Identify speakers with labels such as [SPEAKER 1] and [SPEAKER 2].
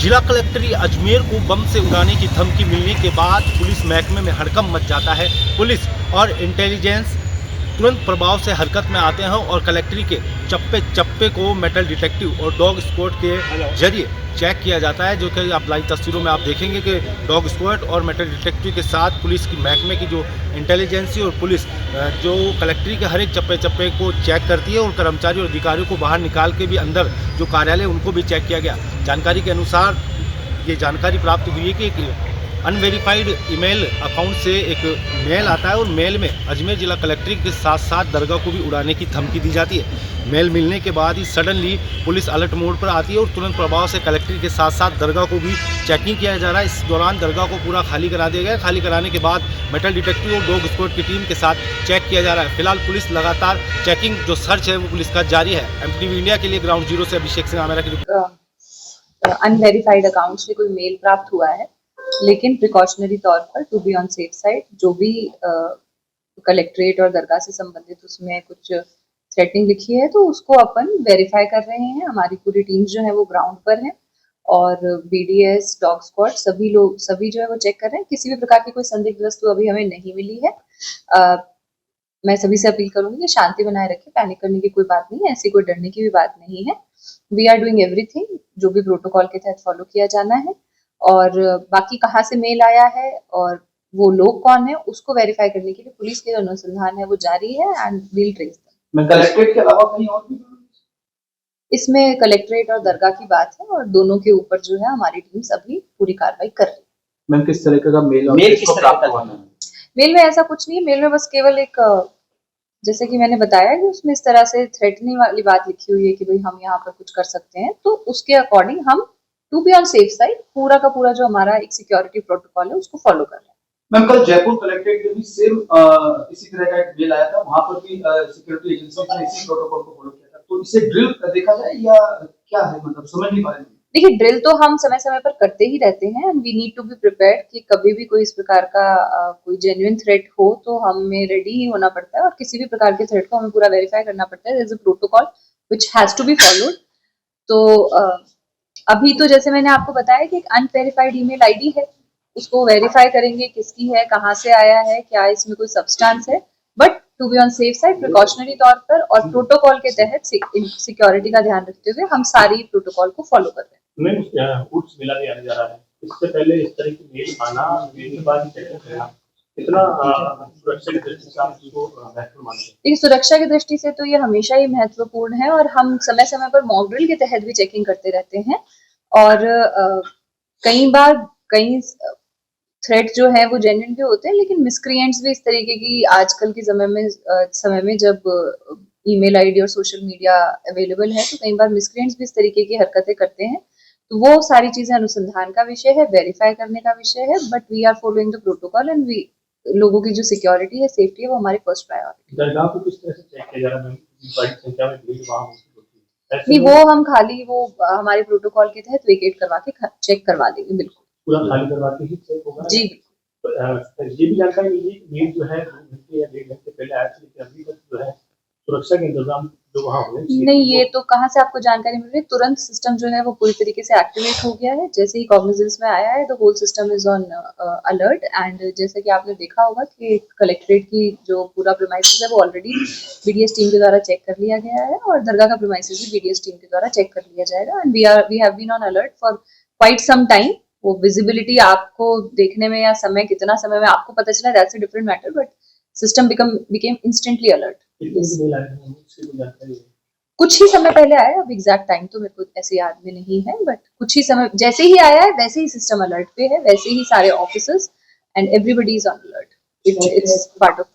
[SPEAKER 1] जिला कलेक्टर अजमेर को बम से उड़ाने की धमकी मिलने के बाद पुलिस महकमे में हड़कंप मच जाता है। पुलिस और इंटेलिजेंस तुरंत प्रभाव से हरकत में आते हैं और कलेक्ट्री के चप्पे चप्पे को मेटल डिटेक्टिव और डॉग स्क्वाड के जरिए चेक किया जाता है, जो कि आप लाइव तस्वीरों में आप देखेंगे कि डॉग स्क्वाड और मेटल डिटेक्टिव के साथ पुलिस की महकमे की जो इंटेलिजेंसी और पुलिस जो कलेक्ट्री के हर एक चप्पे चप्पे को चेक करती है और कर्मचारी और अधिकारियों को बाहर निकाल के भी अंदर जो कार्यालय उनको भी चेक किया गया। जानकारी के अनुसार ये जानकारी प्राप्त हुई है कि एक अनवेरिफाइड ईमेल अकाउंट से एक मेल आता है और मेल में अजमेर जिला कलेक्ट्री के साथ साथ दरगाह को भी उड़ाने की धमकी दी जाती है। मेल मिलने के बाद he suddenly police alert mode पर आती है और तुरंत प्रभाव से कलेक्ट्री के साथ साथ दरगाह को भी चेकिंग किया जा रहा है। इस दौरान दरगाह को पूरा खाली करा दिया गया। खाली कराने के बाद मेटल डिटेक्टिव और डॉग स्क्वाड की टीम के साथ चेक किया जा रहा है। फिलहाल पुलिस लगातार चेकिंग जो सर्च है वो पुलिस का जारी है। MTV इंडिया के लिए ग्राउंड जीरो से अभिषेक सिंह मेरा की
[SPEAKER 2] अनवेरिफाइड अकाउंट से कोई मेल प्राप्त हुआ है, लेकिन प्रिकॉशनरी तौर पर to be on safe side जो भी कलेक्ट्रेट और दरगाह से संबंधित उसमें कुछ थ्रेटनिंग लिखी है तो उसको अपन वेरीफाई कर रहे हैं। हमारी पूरी टीम जो है वो ग्राउंड पर है और BDS डॉग स्क्वाड सभी जो है वो चेक कर रहे हैं। किसी भी प्रकार की कोई संदिग्ध वस्तु अभी हमें नहीं मिली है। मैं सभी से अपील करूंगी कि शांति बनाए रखें, पैनिक करने की कोई बात नहीं है, ऐसी कोई डरने की भी बात नहीं है। वी आर डूइंग एवरीथिंग जो भी प्रोटोकॉल के तहत फॉलो किया जाना है और बाकी कहाँ से मेल आया है और वो लोग कौन है उसको वेरीफाई करने के लिए पुलिस के अनुसंधान है वो जारी है and we'll trace them.
[SPEAKER 3] Collectorate के अलावा कहीं और भी
[SPEAKER 2] इसमें कलेक्ट्रेट और दरगाह की बात है और दोनों के ऊपर जो है हमारी टीम अभी पूरी कार्रवाई कर रही है।
[SPEAKER 3] मैम किस तरीके का मेल
[SPEAKER 1] किस प्राप्त हुआ है?
[SPEAKER 2] मेल में ऐसा कुछ नहीं है। मेल में बस केवल एक जैसे कि मैंने बताया कि उसमें इस तरह से थ्रेटनिंग वाली बात लिखी हुई है कि भाई हम यहाँ पर कुछ कर सकते हैं, तो उसके अकॉर्डिंग हम to be on safe side पूरा का पूरा जो हमारा एक सिक्योरिटी प्रोटोकॉल है उसको फॉलो कर रहे हैं।
[SPEAKER 3] मैम कल जयपुर कलेक्ट्रेट में भी सेम इसी तरह का एक मेल आया था, वहां पर भी सिक्योरिटी एजेंसी ने इसी प्रोटोकॉल को फॉलो किया था, तो इसे ड्रिल देखा जाए या क्या है, मतलब समझ नहीं पा रहे हैं।
[SPEAKER 2] देखिए, ड्रिल तो हम समय समय पर करते ही रहते हैं and we need to be prepared कि कभी भी कोई इस प्रकार का कोई जेन्युइन थ्रेट हो तो हमें रेडी ही होना पड़ता है और किसी भी प्रकार के थ्रेट को हमें पूरा वेरीफाई करना पड़ता है। There is a protocol which has to be followed. तो अभी तो जैसे मैंने आपको बताया कि एक अनवेरिफाइड ईमेल आईडी है, उसको वेरीफाई करेंगे किसकी है, कहाँ से आया है, क्या इसमें कोई सब्सटेंस है, but to be on safe side precautionary तौर पर और प्रोटोकॉल के तहत सिक्योरिटी का ध्यान रखते हुए हम सारी प्रोटोकॉल को फॉलो कर रहे हैं।
[SPEAKER 4] गुड्स मिला दिया जा रहा है, इससे पहले इस तरह की मेल आना, मेल के बाद कितना सुरक्षा की दृष्टि से आप इसको महत्वपूर्ण मानते हैं?
[SPEAKER 2] देखिए, सुरक्षा की दृष्टि से तो ये हमेशा ही महत्वपूर्ण है और हम समय समय पर मॉक ड्रिल के तहत भी चेकिंग करते रहते हैं और कई थ्रेट जो है वो जेन्युइन भी होते हैं, लेकिन मिसक्रिएंट्स भी इस तरीके की आजकल के समय में जब ईमेल आईडी और सोशल मीडिया अवेलेबल है तो कई बार मिसक्रिएंट्स भी इस तरीके की हरकतें करते हैं। तो वो सारी चीजें अनुसंधान का विषय है, वेरीफाई करने का विषय है, but we are following the protocol and we लोगों की जो सिक्योरिटी है, सेफ्टी है, वो हमारी फर्स्ट प्रायोरिटी।
[SPEAKER 4] दरगाह को किस तरह से चेक किया जा रहा है? बड़ी संख्या में भीड़ वहां होती है,
[SPEAKER 2] नहीं वो हम खाली वो हमारे प्रोटोकॉल के तहत वेकेट करवा के चेक करवा देंगे। बिल्कुल
[SPEAKER 4] पूरा खाली करवा के ही चेक होगा
[SPEAKER 2] जी।
[SPEAKER 4] ये भी जानकारी मिली कि मेल जो है 2 घंटे या 1.5 घंटे पहले आया था, लेकिन अभी तक जो है सुरक्षा के इंतजाम जो वहाँ हुए
[SPEAKER 2] नहीं, ये तो कहाँ से आपको जानकारी मिल रही है? तुरंत सिस्टम जो है वो पूरी तरीके से एक्टिवेट हो गया है। जैसे ही कॉग्निजेंस में आया है the whole system is on alert and जैसे कि आपने देखा होगा कि कलेक्ट्रेट की जो पूरा प्रीमाइसेस है वो ऑलरेडी BDS टीम के द्वारा चेक कर लिया गया है और दरगाह का प्रीमाइसेस भी BDS टीम के द्वारा चेक कर लिया जाएगा and we have been on alert for quite some time. वो विजिबिलिटी आपको देखने में या समय कितना समय में आपको पता चला, that's a different matter, but system became instantly alert. कुछ ही समय पहले आया, अब एग्जैक्ट टाइम तो मेरे को ऐसे याद में नहीं है, बट कुछ ही समय जैसे ही आया है वैसे ही सिस्टम अलर्ट पे है, वैसे ही सारे officers and everybody is on alert. It's part of